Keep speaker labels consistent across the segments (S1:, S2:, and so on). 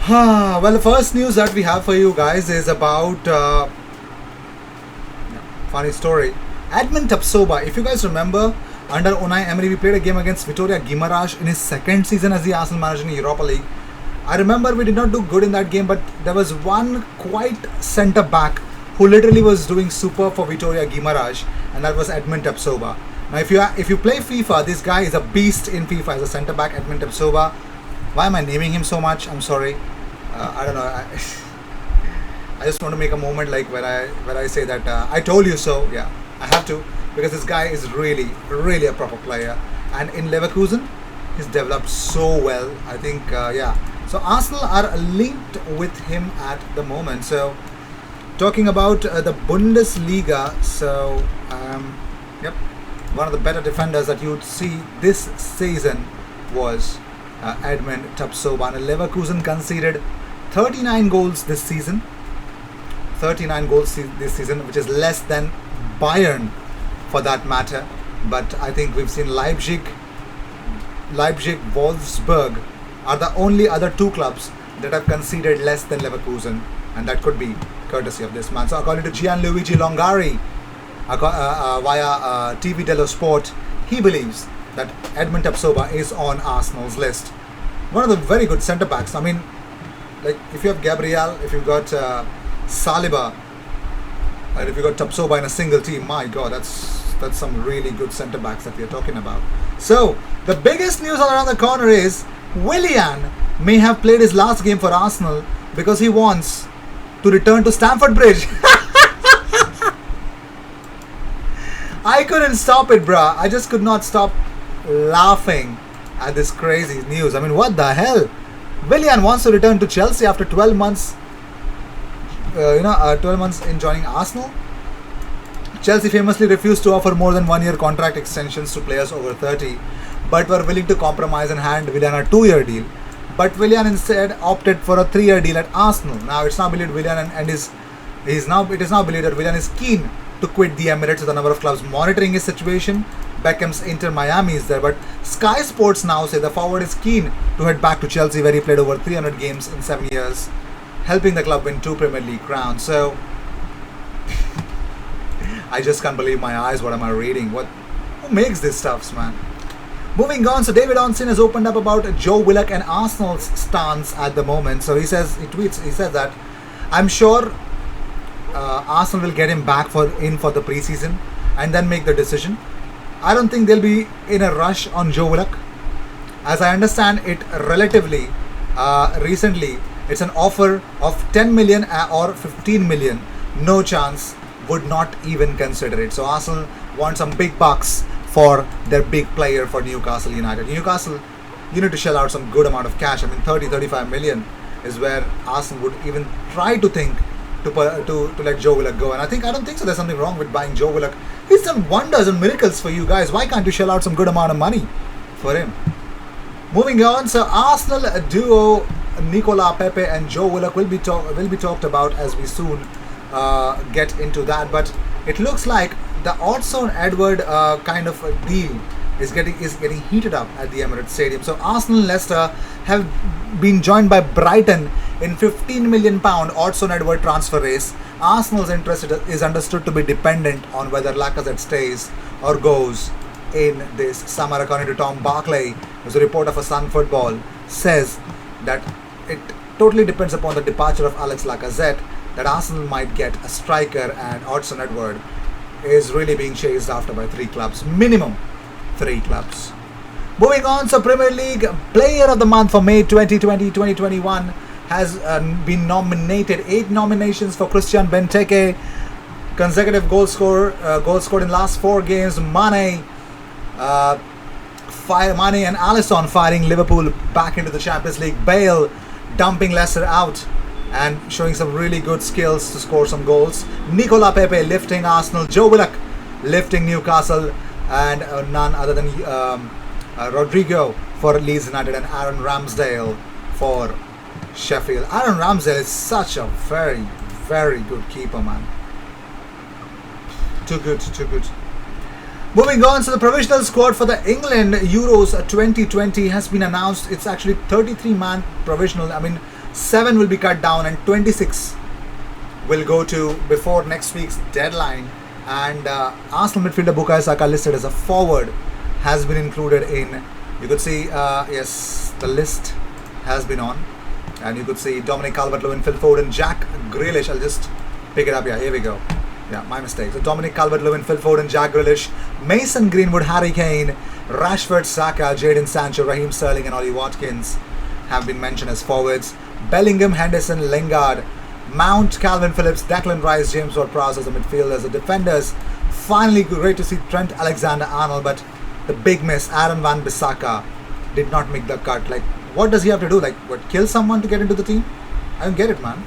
S1: Well, the first news that we have for you guys is about funny story. Edmund Tapsoba. If you guys remember, under Unai Emery, we played a game against Vitoria Guimarães in his second season as the Arsenal manager in Europa League. I remember we did not do good in that game, but there was one quite centre back who literally was doing super for Vitoria Guimarães, and that was Edmund Tapsoba. Now, if you play FIFA, this guy is a beast in FIFA as a centre back, Edmund Tapsoba. Why am I naming him so much? I'm sorry. I don't know. I just want to make a moment like where I say that I told you so. Yeah, I have to, because this guy is really really a proper player, and in Leverkusen, he's developed so well. I think yeah. So Arsenal are linked with him at the moment. So talking about the Bundesliga, so yep, one of the better defenders that you'd see this season was Edmund Tapsoba. And Leverkusen conceded 39 goals this season. 39 goals this season, which is less than Bayern for that matter. But I think we've seen Leipzig, Wolfsburg are the only other two clubs that have conceded less than Leverkusen, and that could be courtesy of this man. So according to Gianluigi Longari, via TV dello Sport, he believes that Edmund Tapsoba is on Arsenal's list. One of the very good centre backs. I mean, like if you have Gabriel, if you've got Saliba, and if you've got Tapsoba in a single team, my God, that's some really good centre backs that we are talking about. So the biggest news all around the corner is Willian may have played his last game for Arsenal because he wants to return to Stamford Bridge. I couldn't stop it, bruh. I just could not stop laughing at this crazy news. I mean, what the hell? Willian wants to return to Chelsea after 12 months. 12 months in joining Arsenal. Chelsea famously refused to offer more than 1 year contract extensions to players over 30, but were willing to compromise and hand Willian a 2-year deal. But Willian instead opted for a 3-year deal at Arsenal. Now it's now believed Willian it is now believed that Willian is keen to quit the Emirates, with a number of clubs monitoring his situation. Beckham's Inter Miami is there, but Sky Sports now say the forward is keen to head back to Chelsea, where he played over 300 games in 7 years, helping the club win 2 Premier League crowns. So I just can't believe my eyes. What am I reading? Who makes this stuff, man? Moving on, so David Onsen has opened up about Joe Willock and Arsenal's stance at the moment. So he says that I'm sure Arsenal will get him back in for the preseason and then make the decision. I don't think they'll be in a rush on Joe Willock. As I understand it, relatively recently, it's an offer of 10 million or 15 million. No chance, would not even consider it. So Arsenal want some big bucks for their big player for Newcastle United. Newcastle, you need to shell out some good amount of cash. I mean, 35 million is where Arsenal would even try to think to let Joe Willock go. And I don't think so. There's something wrong with buying Joe Willock. He's done wonders and miracles for you guys. Why can't you shell out some good amount of money for him? Moving on, so Arsenal duo Nicola Pepe and Joe Willock will be talked about as we soon get into that. But it looks like the Odsonne-Edouard kind of a deal is getting heated up at the Emirates Stadium. So Arsenal and Leicester have been joined by Brighton in £15 million Odsonne-Edouard transfer race. Arsenal's interest is understood to be dependent on whether Lacazette stays or goes in this summer. According to Tom Barclay, who's a reporter for Sun Football, says that it totally depends upon the departure of Alex Lacazette that Arsenal might get a striker, and Odsonne-Edouard is really being chased after by 3 clubs, minimum 3 clubs. Moving on, so Premier League Player of the Month for May 2020-2021 has been nominated. 8 nominations for Christian Benteke, consecutive goals scored in last 4 games. Mane and Alisson firing Liverpool back into the Champions League. Bale dumping Leicester out and showing some really good skills to score some goals. Nicola Pepe lifting Arsenal. Joe Willock lifting Newcastle, and none other than Rodrigo for Leeds United, and Aaron Ramsdale for Sheffield. Aaron Ramsdale is such a very, very good keeper, man. Too good. Moving on, so the provisional squad for the England Euros 2020 has been announced. It's actually 33-man provisional. I mean, 7 will be cut down, and 26 will go to before next week's deadline. And Arsenal midfielder Bukayo Saka, listed as a forward, has been included in. You could see, yes, the list has been on, and you could see Dominic Calvert-Lewin, Phil Foden, Jack Grealish. I'll just pick it up. Yeah, here we go. Yeah, my mistake. So Dominic Calvert-Lewin, Phil Foden, Jack Grealish, Mason Greenwood, Harry Kane, Rashford, Saka, Jadon Sancho, Raheem Sterling, and Ollie Watkins have been mentioned as forwards. Bellingham, Henderson, Lingard, Mount, Calvin Phillips, Declan Rice, James Ward-Prowse as the midfielders. The defenders, finally great to see Trent Alexander-Arnold, but the big miss, Aaron Wan-Bissaka, did not make the cut. Like, what does he have to do? Like, what, kill someone to get into the team? I don't get it, man.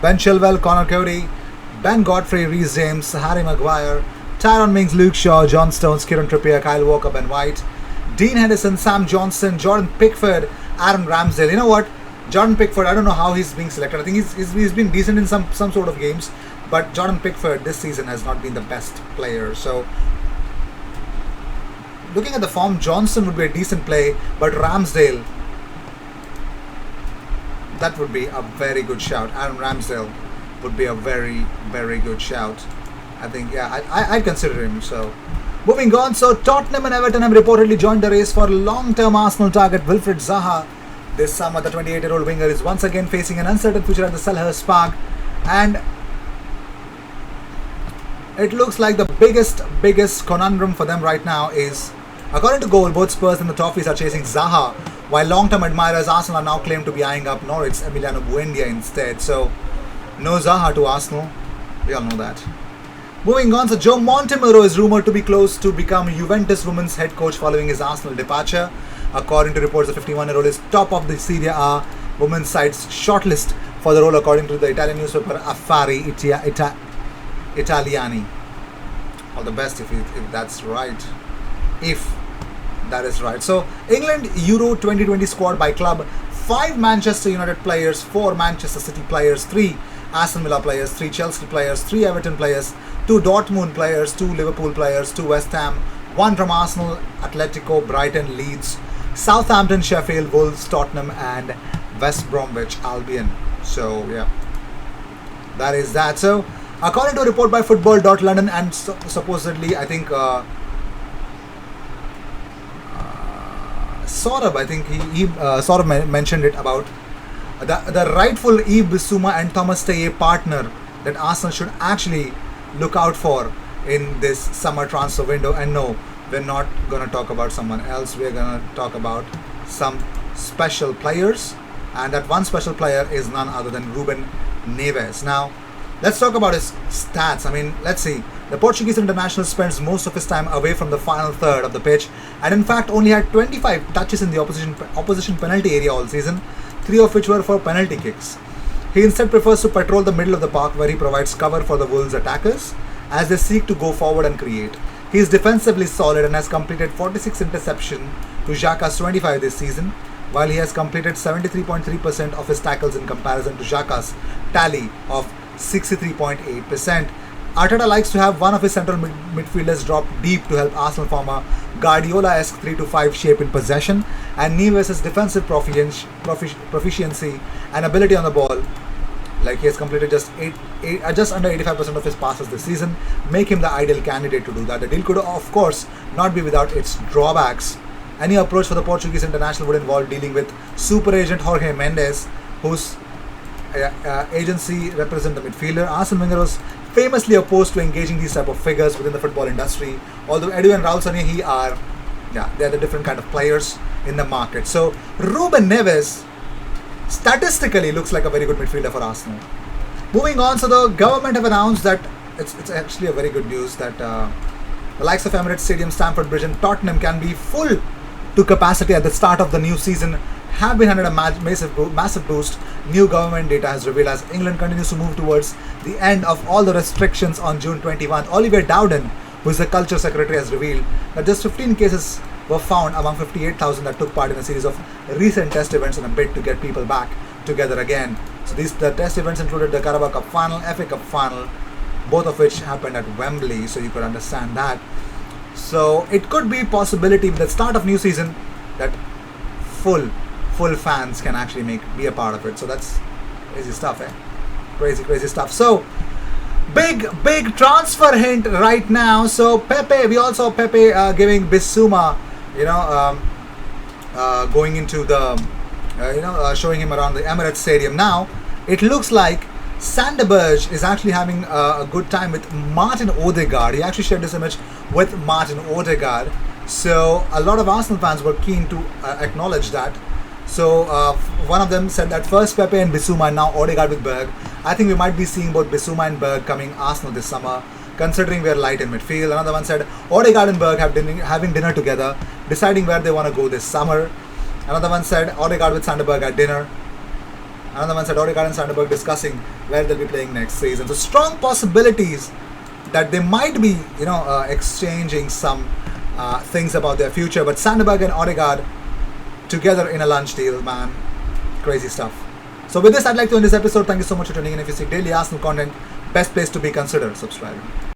S1: Ben Chilwell, Connor Cody, Ben Godfrey, Reece James, Harry Maguire, Tyrone Mings, Luke Shaw, John Stones, Kieran Trippier, Kyle Walker, Ben White, Dean Henderson, Sam Johnson, Jordan Pickford, Aaron Ramsdale. You know what? Jordan Pickford, I don't know how he's being selected. I think he's been decent in some sort of games, but Jordan Pickford this season has not been the best player. So, looking at the form, Johnson would be a decent play, but Ramsdale, that would be a very good shout. Aaron Ramsdale would be a very, very good shout. I think, yeah, I'd consider him. So, moving on. So, Tottenham and Everton have reportedly joined the race for long-term Arsenal target Wilfried Zaha. This summer, the 28-year-old winger is once again facing an uncertain future at the Selhurst Park, and it looks like the biggest conundrum for them right now is, according to Goal, both Spurs and the Toffees are chasing Zaha, while long-term admirers Arsenal are now claimed to be eyeing up Norwich Emiliano Buendia instead. So, no Zaha to Arsenal. We all know that. Moving on, so Joe Montemurro is rumoured to be close to become Juventus women's head coach following his Arsenal departure. According to reports, the 51-year-old is top of the Serie A women's side's shortlist for the role, according to the Italian newspaper Affari Italiani. All the best if that's right. If that is right. So, England Euro 2020 squad by club: 5 Manchester United players, 4 Manchester City players, 3 Aston Villa players, 3 Chelsea players, 3 Everton players, 2 Dortmund players, 2 Liverpool players, 2 West Ham, 1 from Arsenal, Atletico, Brighton, Leeds, Southampton, Sheffield, Wolves, Tottenham, and West Bromwich Albion. So, yeah, that is that. So, according to a report by Football.London, and supposedly, I think, Saurabh, I think he sort of mentioned it about the rightful Yves Bissouma and Thomas Tuchel partner that Arsenal should actually look out for in this summer transfer window. And no, we're not going to talk about someone else. We're going to talk about some special players, and that one special player is none other than Ruben Neves. Now, let's talk about his stats. I mean, let's see. The Portuguese international spends most of his time away from the final third of the pitch, and in fact only had 25 touches in the opposition penalty area all season, 3 of which were for penalty kicks. He instead prefers to patrol the middle of the park, where he provides cover for the Wolves attackers as they seek to go forward and create. He is defensively solid and has completed 46 interceptions to Xhaka's 25 this season, while he has completed 73.3% of his tackles in comparison to Xhaka's tally of 63.8%. Arteta likes to have one of his central midfielders drop deep to help Arsenal form a Guardiola-esque 3-5 shape in possession, and Neves' defensive proficiency and ability on the ball, like he has completed just under 85% of his passes this season, make him the ideal candidate to do that. The deal could, of course, not be without its drawbacks. Any approach for the Portuguese international would involve dealing with super agent Jorge Mendes, whose agency represents the midfielder. Arsene Wenger was famously opposed to engaging these type of figures within the football industry. Although Edu and Raul Sanllehi they're the different kind of players in the market. So Ruben Neves statistically looks like a very good midfielder for Arsenal. Moving on, so the government have announced that it's actually a very good news that the likes of Emirates Stadium, Stamford Bridge, and Tottenham can be full to capacity at the start of the new season. Have been handed a massive boost. New government data has revealed as England continues to move towards the end of all the restrictions on June 21. Oliver Dowden, who is the culture secretary, has revealed that just 15 cases were found among 58,000 that took part in a series of recent test events in a bid to get people back together again. So the test events included the Carabao Cup final, FA Cup final, both of which happened at Wembley, so you could understand that. So it could be possibility with the start of new season that full fans can actually be a part of it. So that's crazy stuff, eh? Crazy stuff. So big transfer hint right now. So Pepe, we also saw Pepe giving Bissouma, going into the, showing him around the Emirates Stadium. Now it looks like Sander Berge is actually having a good time with Martin Odegaard. He actually shared this image with Martin Odegaard. So a lot of Arsenal fans were keen to acknowledge that. So one of them said that first Pepe and Bissouma, and now Odegaard with Berg. I think we might be seeing both Bissouma and Berg coming Arsenal this summer, considering we're light in midfield. Another one said Odegaard and Berg having dinner together, deciding where they want to go this summer. Another one said Odegaard with Sander Berge at dinner. Another one said Odegaard and Sander Berge discussing where they'll be playing next season. So strong possibilities that they might be, exchanging some things about their future. But Sander Berge and Odegaard together in a lunch deal, man, crazy stuff. So with this, I'd like to end this episode. Thank you so much for tuning in. If you seek daily Arsenal content, best place to be, consider subscribing.